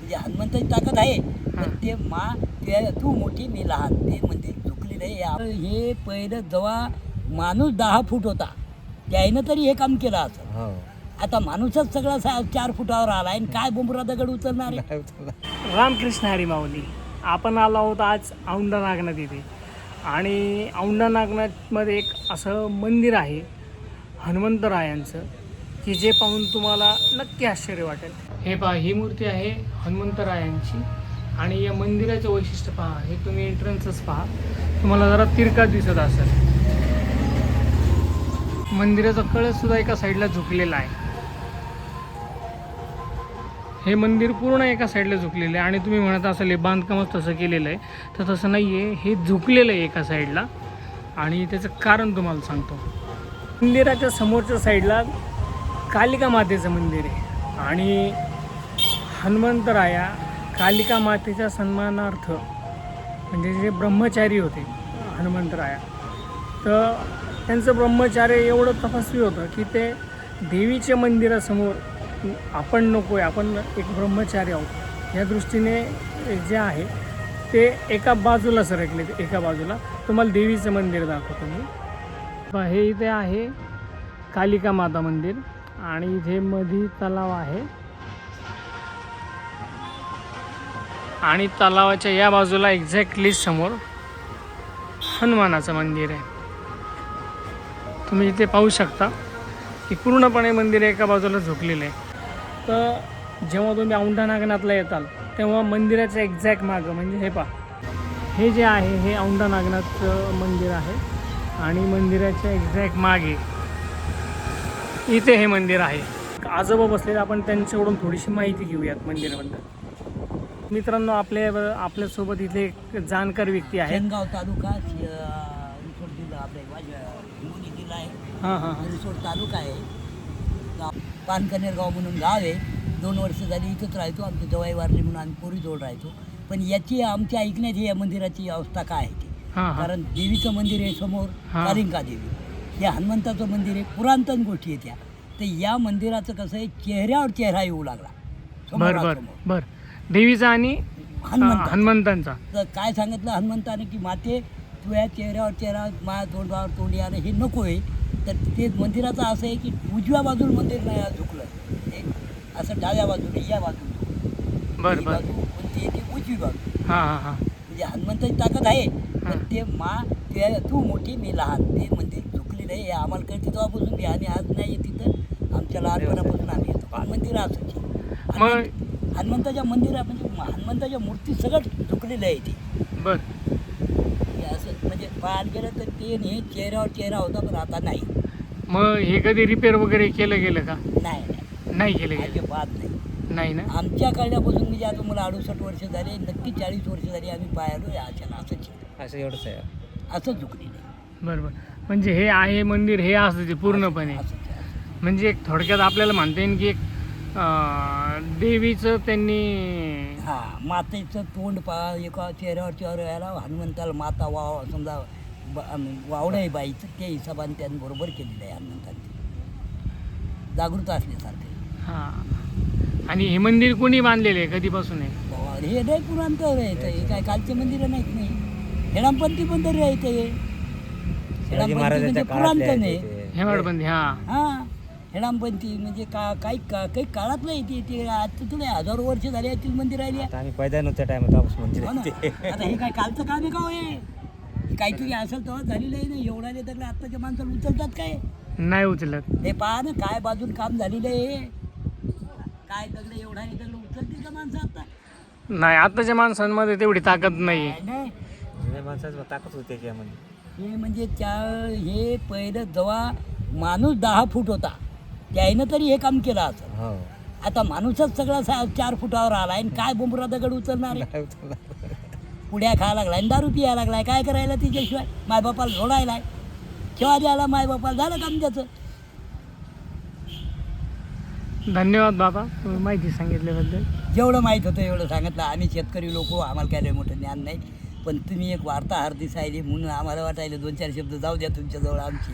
म्हणजे हनुमंताची ताकद आहे, पण ते तू मोठी मी लहान, ते मंदिर झुकलेलं आहे. हे पहिलं जेव्हा माणूस 10 फूट होता त्याईनं तरी हे काम केलं असं. आता माणूसच सगळा 4 फुटावर आला आणि काय बोंबरा दगड उचलणार आहे. रामकृष्ण हरी माऊली. आपण आलो आहोत आज औंढा नागनाथ इथे, आणि औंढा नागनाथमध्ये एक असं मंदिर आहे हनुमंतरायांचं, की जे पाहून तुम्हाला नक्की आश्चर्य वाटेल. हे पहा, ही मूर्ती आहे हनुमंतरायांची, आणि या मंदिराचं वैशिष्ट्य पहा, हे तुम्ही एंट्रन्सच पहा, तुम्हाला जरा तिरका दिसत असेल. मंदिराचा कळससुद्धा एका साईडला झुकलेला आहे. हे मंदिर पूर्ण एका साईडला झुकलेलं आहे, आणि तुम्ही म्हणत असाल हे बांधकामच तसं केलेलं आहे, तर तसं नाही आहे. हे झुकलेलं आहे एका साईडला, आणि त्याचं कारण तुम्हाला सांगतो. मंदिराच्या समोरच्या साईडला कालिका मातेचं मंदिर आहे, आणि हनुमंतराया कालिका मातेच्या सन्मानार्थ, म्हणजे जे ब्रह्मचारी होते हनुमंतराया, तर त्यांचं ब्रह्मचार्य एवढं तपस्वी होतं की ते देवीच्या मंदिरासमोर आपण नको आहे, आपण एक ब्रह्मचारी आहोत या दृष्टीने जे आहे ते एका बाजूला सरकले. एका बाजूला तुम्हाला देवीचं मंदिर दाखवतो मी. हे इथे आहे कालिका माता मंदिर, आणि इथे मध्ये तलाव आहे, आणि तलावाच्या या बाजूला एक्झॅक्टली समोर हनुमानाचं मंदिर आहे. तुम्ही इथे पाहू शकता की पूर्णपणे मंदिर एका बाजूला झुकलेलं आहे. तर जेव्हा तुम्ही औंढा नागनाथला येताल तेव्हा मंदिराच्या एक्झॅक्ट मागं, म्हणजे हे पहा, हे जे आहे हे औंढा नागनाथचं मंदिर आहे, आणि मंदिराच्या एक्झॅक्ट मागे इथे हे मंदिर आहे. आजोबा बसलेले, आपण त्यांच्याकडून थोडीशी माहिती घेऊयात मंदिराबद्दल. मित्रांनो, आपल्यासोबत इथे एक जाणकार व्यक्ती आहे. शेनगाव तालुका रिसोड जिल्हा, आपल्या हिंगोली जिल्हा आहे. रिसोड तालुका आहे. पानकनेर गाव म्हणून गाव आहे. 2 वर्ष झाली इथंच राहतो. आमची जवाई वारली म्हणून आम्ही पोरीजवळ राहतो. पण याची आमच्या ऐकण्यात या मंदिराची अवस्था काय आहे ती, कारण देवीचं मंदिर आहे समोर, कालिका देवी, या हनुमंताचं मंदिर आहे, पुरातन गोष्टी आहेत त्या. तर या मंदिराचं कसं आहे, चेहऱ्यावर चेहरा येऊ लागला बर देवीचा आणि हनुमंतांचा. तर काय सांगितलं हनुमंताने की माते तुझ्या चेहऱ्यावर चेहरा, माझ्या तोंडावर तोंडी आलं हे नको आहे. तर ते मंदिराचं असं आहे की उजव्या बाजूला मंदिर नाही झुकलं, असं डाव्या बाजूला, या बाजूला बाजू कोणती ती उजवी बाजू. म्हणजे हनुमंताची ताकद आहे, पण ते तू मोठी मी लहान, ते मंदिर झुकलेलं आहे. आम्हाला कळते तेव्हापासून बी, आणि आज नाही आहे तिथं, आमच्या लहानपणापासून आम्ही येतो. मंदिर असायची हनुमंताच्या मंदिरात, म्हणजे हनुमंताच्या मूर्ती सगळं झुकलेलं आहे ते. असं म्हणजे पाहायला गेलं तर ते हे चेहऱ्यावर चेहरा होता, पण आता नाही. मग हे कधी रिपेअर वगैरे केलं गेलं का? नाही केलं गेलं. बात नाही ना. आमच्या काळापासून म्हणजे आता मला 68 वर्ष झाले, नक्की 40 वर्ष झाली आम्ही पाहिलो अशाला असं एवढंच आहे, असं झुकलेलं. बरोबर. म्हणजे हे आहे मंदिर, हे असं ते पूर्णपणे, म्हणजे एक थोडक्यात आपल्याला म्हणता येईल की एक देवीचं त्यांनी मातेचं तोंड एका चेहऱ्यावर चेहरा यायला, हनुमंताला माता समजा वावडं आहे बाईचं, त्या हिशोबाने त्यांनी बरोबर केलेलं आहे हनुमंतांनी, जागृत असल्यासारखं. आणि हे मंदिर कोणी बांधलेलं आहे, कधीपासून आहे? हे नाही पुरांतर आहे, हे काय कालचे मंदिरं नाहीत. नाही, हेडामपंथी मंदिर आहे ते, हेडामपंथी पुरांतन आहे. हेमाडपंथी. हेडामपंथी म्हणजे काही काळात नाही ते आता थोडे हजारो वर्ष झाले ती मंदिर राहिली. आम्ही पैदा नव्हत्या टायमात मंदिर. आता हे काय कालचं काम आहे का आहे, काहीतरी असेल तेव्हा झालेलं आहे ना. एवढा तर आत्ताच्या माणसाला उचलतात काय? नाही उचलत. हे पहा ना काय बाजून काम झालेलं आहे, काय दगड एवढा दगड उचलतील का माणसं आता? नाही, आताच्या माणसांमध्ये तेवढी ताकद नाही. माणसाची ताकद होते त्यामध्ये. हे म्हणजे हे पहिलं जेव्हा माणूस 10 फूट होता त्याईनं तरी हे काम केलं असं. आता माणूसच सगळा 4 फुटावर आला आणि काय बोंबरा दगड उचलणार आहे. पुड्या खायला लागलाय, दारू पियायला लागलाय, काय करायला तिच्याशिवाय? मायबापाला झोडायलाय, केव्हा द्यायला मायबापाला, झालं काम त्याचं. धन्यवाद बाबा, तुम्ही माहिती सांगितल्याबद्दल. जेवढं माहीत होतं एवढं सांगितलं. आम्ही शेतकरी लोक, आम्हाला काय लय मोठं ज्ञान नाही, पण तुम्ही एक वार्ताहर दिसायली म्हणून आम्हाला वाटायला 2-4 शब्द जाऊ द्या तुमच्याजवळ आमची.